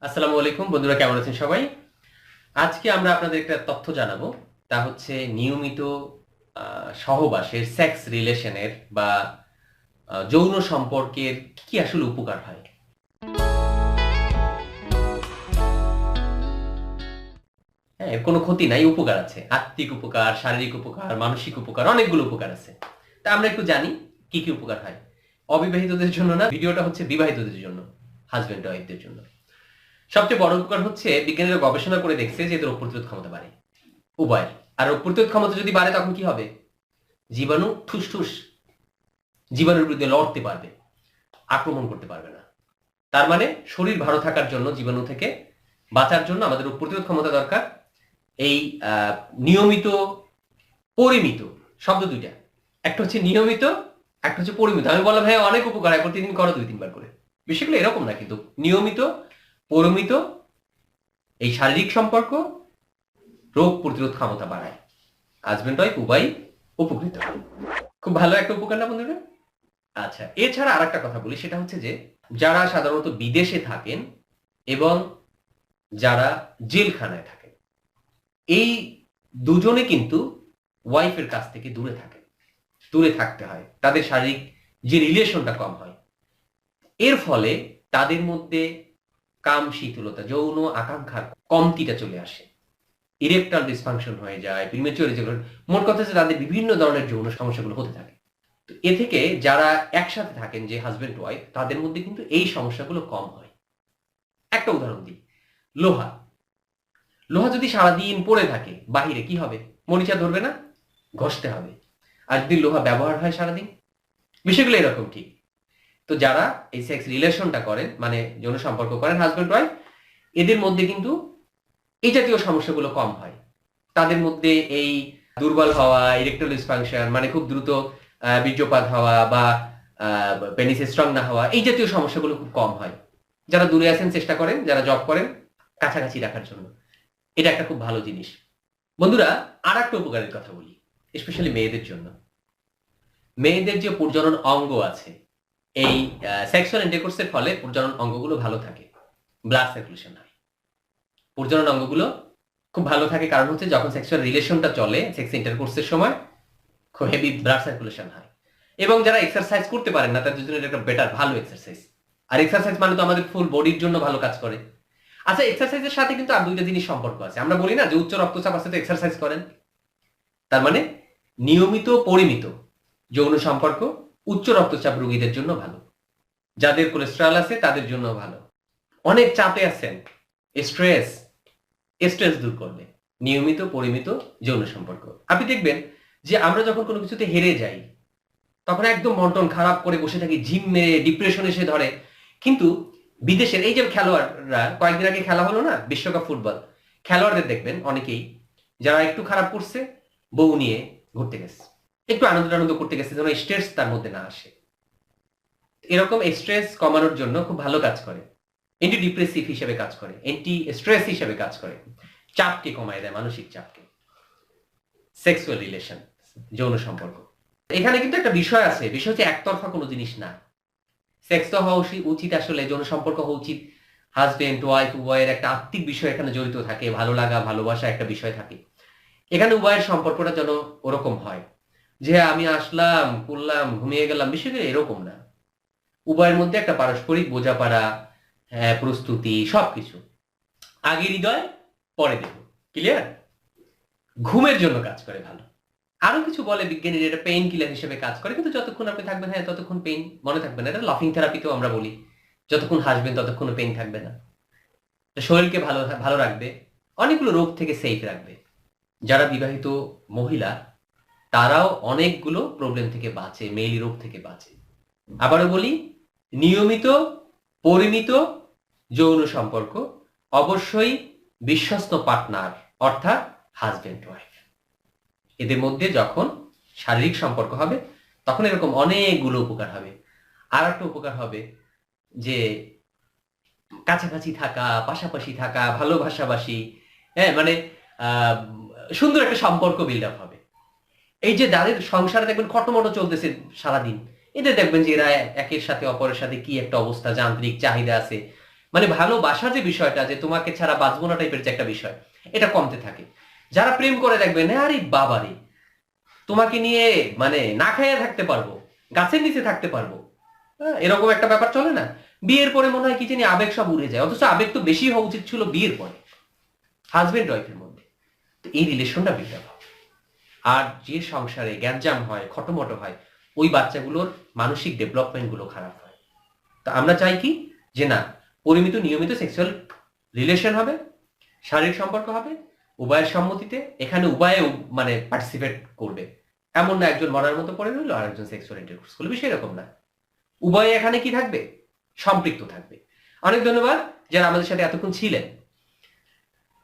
আসসালামু আলাইকুম বন্ধুরা, কেমন আছেন সবাই? আজকে আমরা আপনাদের একটা তথ্য জানাবো। তা হচ্ছে নিয়মিত সহবাসের সেক্স রিলেশনের বা যৌন সম্পর্কের কি আসলে উপকার হয়। হ্যাঁ, এর কোনো ক্ষতি নাই, উপকার আছে। আত্মিক উপকার, শারীরিক উপকার, মানসিক উপকার, অনেকগুলো উপকার আছে। তা আমরা একটু জানি কি কি উপকার হয়। অবিবাহিতদের জন্য না, ভিডিওটা হচ্ছে বিবাহিতদের জন্য, হাজবেন্ড ওয়াইফদের জন্য। সবচেয়ে বড় উপকার হচ্ছে বিজ্ঞানীরা গবেষণা করে দেখছে যে এদের রোগ প্রতিরোধ ক্ষমতা বাড়ে, উভয়ের। আর রোগ প্রতিরোধ ক্ষমতা যদি বাড়ে তখন কি হবে? জীবাণু ঠুসঠুস জীবাণুর বিরুদ্ধে লড়তে পারবে, আক্রমণ করতে পারবে না। তার মানে শরীর ভালো থাকার জন্য, জীবাণু থেকে বাঁচার জন্য আমাদের রোগ প্রতিরোধ ক্ষমতা দরকার। এই নিয়মিত পরিমিত শব্দ দুইটা, একটা হচ্ছে নিয়মিত, একটা হচ্ছে পরিমিত। আমি বললাম হ্যাঁ অনেক উপকার হয়, প্রতিদিন করো 2-3 বার করে। বিষয়গুলো এরকম না, কিন্তু নিয়মিত পরিমিত এই শারীরিক সম্পর্ক রোগ প্রতিরোধ ক্ষমতা বাড়ায়। হাজবেন্ড ওয়াইফ উভয় উপকৃত হয়। খুব ভালো একটা উপকার না বন্ধুরা? আচ্ছা, এছাড়া আরেকটা কথা বলি, সেটা হচ্ছে যে যারা সাধারণত বিদেশে থাকেন এবং যারা জেলখানায় থাকেন, এই দুজনে কিন্তু ওয়াইফের কাছ থেকে দূরে থাকেন, দূরে থাকতে হয়। তাদের শারীরিক যে রিলেশনটা কম হয়, এর ফলে তাদের মধ্যে কাম শীতলতা, যৌন আকাঙ্ক্ষার কমতিটা চলে আসে, ইরেকটাল ডিসফাংশন হয়ে যায়, প্রিমেচুর ইজাকুলেশন, মোট কথা হচ্ছে তাদের বিভিন্ন ধরনের যৌন সমস্যাগুলো হতে থাকে। তো এ থেকে যারা একসাথে থাকেন, যে হাজবেন্ড ওয়াইফ, তাদের মধ্যে কিন্তু এই সমস্যাগুলো কম হয়। একটা উদাহরণ দিই, লোহা লোহা যদি সারাদিন পড়ে থাকে বাহিরে, কি হবে? মরিচা ধরবে না? ঘষতে হবে। আর যদি লোহা ব্যবহার হয় সারাদিন, বিষয়গুলো এরকম ঠিক। তো যারা এই সেক্স রিলেশনটা করেন, মানে যৌন সম্পর্ক করেন হাজবেন্ড ওয়াইফ, এদের মধ্যে কিন্তু এই জাতীয় সমস্যাগুলো কম হয়। তাদের মধ্যে এই দুর্বল হওয়া, ইরেকটাল ডিসফাংশন, মানে খুব দ্রুত বীর্যপাত হওয়া বা পেনিস স্ট্রং না হওয়া, এই জাতীয় সমস্যাগুলো খুব কম হয়। যারা দূরে আছেন চেষ্টা করেন, যারা জব করেন কাছাকাছি রাখার জন্য। এটা একটা খুব ভালো জিনিস। বন্ধুরা, আর একটা উপকারের কথা বলি, স্পেশালি মেয়েদের জন্য। মেয়েদের যে প্রজনন অঙ্গ আছে, এই সেক্সুয়াল ইন্টারকোর্সের ফলে প্রজনন অঙ্গগুলো ভালো থাকে, ব্লাড সার্কুলেশন হয়, প্রজনন অঙ্গগুলো খুব ভালো থাকে। কারণ হচ্ছে যখন সেক্সুয়াল রিলেশনটা চলে, সেক্স ইন্টারকোর্সের সময় খুব হেভি ব্লাড সার্কুলেশন হয়। এবং যারা এক্সারসাইজ করতে পারেন না, তাদের জন্য একটা বেটার, ভালো এক্সারসাইজ। আর এক্সারসাইজ মানে তো আমাদের ফুল বডির জন্য ভালো কাজ করে। আচ্ছা, এক্সারসাইজের সাথে কিন্তু আর দুইটা জিনিস সম্পর্ক আছে। আমরা বলি না যে উচ্চ রক্তচাপ আছে তো এক্সারসাইজ করেন। তার মানে নিয়মিত পরিমিত যৌন সম্পর্ক উচ্চ রক্তচাপ রোগীদের জন্য ভালো, যাদের কোলেস্টেরল আছে তাদের জন্য ভালো। অনেক চাপে আছেন, স্ট্রেস স্ট্রেস দূর করবে নিয়মিত পরিমিত যৌন সম্পর্ক। আপনি দেখবেন যে আমরা যখন কোনো কিছুতে হেরে যাই, তখন একদম মন খারাপ করে বসে থাকি, ঝিম মেরে ডিপ্রেশন এসে ধরে। কিন্তু বিদেশের এই যে খেলোয়াড়রা, কয়েকদিন আগে খেলা হলো না বিশ্বকাপ ফুটবল, খেলোয়াড়দের দেখবেন অনেকেই যারা একটু খারাপ করছে, বউ নিয়ে ঘুরতে গেছে, একটু আনন্দ আনন্দ করতে গেছে, যেন স্ট্রেস তার মধ্যে না আসে। এরকম স্ট্রেস কমানোর জন্য খুব ভালো কাজ করে, অ্যান্টি ডিপ্রেসিভ হিসেবে কাজ করে, অ্যান্টি স্ট্রেস হিসেবে কাজ করে, চাপকে কমায় দেয়, মানসিক চাপকে। সেক্সুয়াল রিলেশন, যৌন সম্পর্ক, এখানে কিন্তু একটা বিষয় আছে। বিষয় হচ্ছে একতরফা কোনো জিনিস না। সেক্স তো হওয়া উচিত, আসলে যৌন সম্পর্ক হওয়া উচিত হাজবেন্ড ওয়াইফ উভয়ের। একটা আত্মিক বিষয় এখানে জড়িত থাকে, ভালো লাগা ভালোবাসা একটা বিষয় থাকে। এখানে উভয়ের সম্পর্কটা যেন ওরকম হয় যে আমি আসলাম, করলাম, ঘুমিয়ে গেলাম, বিষয়টা এরকম না। উভয়ের মধ্যে একটা পারস্পরিক বোঝাপড়া, হ্যাঁ, প্রস্তুতি, সবকিছু। আগে হৃদয় পরে দেহ, ক্লিয়ার? ঘুমের জন্য কাজ করে ভালো। আরো কিছু বলে বিজ্ঞানীরা, এটা পেইন কিলার হিসেবে কাজ করে। কিন্তু যতক্ষণ আপনি থাকবেন, হ্যাঁ, ততক্ষণ পেইন মনে থাকবে না। এটা লাফিং থেরাপিতেও আমরা বলি, যতক্ষণ হাসবেন ততক্ষণ পেইন থাকবে না। শরীরকে ভালো ভালো রাখবে, অনেকগুলো রোগ থেকে সেফ রাখবে। যারা বিবাহিত মহিলা, তারাও অনেকগুলো প্রবলেম থেকে বাঁচে, মেইলি রোগ থেকে বাঁচে। আবারও বলি, নিয়মিত পরিমিত যৌন সম্পর্ক, অবশ্যই বিশ্বস্ত পার্টনার, অর্থাৎ হাজবেন্ড ওয়াইফ, এদের মধ্যে যখন শারীরিক সম্পর্ক হবে তখন এরকম অনেকগুলো উপকার হবে। আর একটা উপকার হবে যে কাছাকাছি থাকা, পাশাপাশি থাকা, ভালোবাসাবাসি, হ্যাঁ, মানে সুন্দর একটা সম্পর্ক বিল্ড আপ হবে। এই যে যাদের সংসারে দেখবেন খটোমটো চলতেছে সারাদিন, এদের দেখবেন যে এরা একের সাথে অপরের সাথে কি একটা অবস্থা, যান্ত্রিক চাহিদা আছে, মানে ভালোবাসা যে বিষয়টা, যে তোমাকে ছাড়া বাঁচবো না টাইপের যে একটা বিষয়, এটা কমতে থাকে। যারা প্রেম করে দেখবেন, আরে বাবারে, তোমাকে নিয়ে মানে না খাইয়া থাকতে পারবো, গাছের নিচে থাকতে পারবো, এরকম একটা ব্যাপার চলে না? বিয়ের পরে মনে হয় কি জানি আবেগ সব উড়ে যায়, অথচ আবেগ তো বেশি হওয়া উচিত ছিল বিয়ের পরে, হাজবেন্ড ওয়াইফের মধ্যে। তো এই রিলেশনটা বিল্ড। আর যে সংসারে গ্যাঞ্জাম হয়, খটোমটো হয়, ওই বাচ্চাগুলোর মানসিক ডেভেলপমেন্ট গুলো খারাপ হয়। তো আমরা চাই কি, যে না, পরিমিত নিয়মিত সেক্সুয়াল রিলেশন হবে, শারীরিক সম্পর্ক হবে, উভয়ের সম্মতিতে, এখানে উভয়ে মানে পার্টিসিপেট করবে। এমন না একজন মরার মতো পড়ে রইল আর একজন সেক্সুয়াল ইন্টারকোর্স করলো, বিষয় এরকম না। উভয়ে এখানে কি থাকবে, সম্পৃক্ত থাকবে। অনেক ধন্যবাদ যারা আমাদের সাথে এতক্ষণ ছিলেন।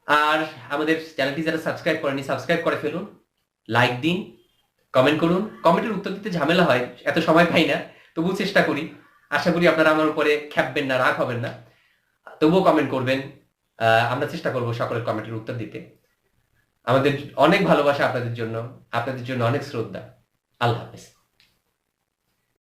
আর আমাদের চ্যানেলটি যারা সাবস্ক্রাইব করেনি, সাবস্ক্রাইব করে ফেলুন, লাইক দিন, কমেন্ট করুন। কমেন্টের উত্তর দিতে ঝামেলা হয়, এত সময় পাই না, তবুও চেষ্টা করি। আশা করি আপনারা আমার উপরে খ্যাপবেন না, রাগ হবেন না, তবুও কমেন্ট করবেন। আমরা চেষ্টা করব সকলের কমেন্টের উত্তর দিতে। আমাদের অনেক ভালোবাসা আপনাদের জন্য, আপনাদের জন্য অনেক শ্রদ্ধা। আল্লাহ হাফেজ।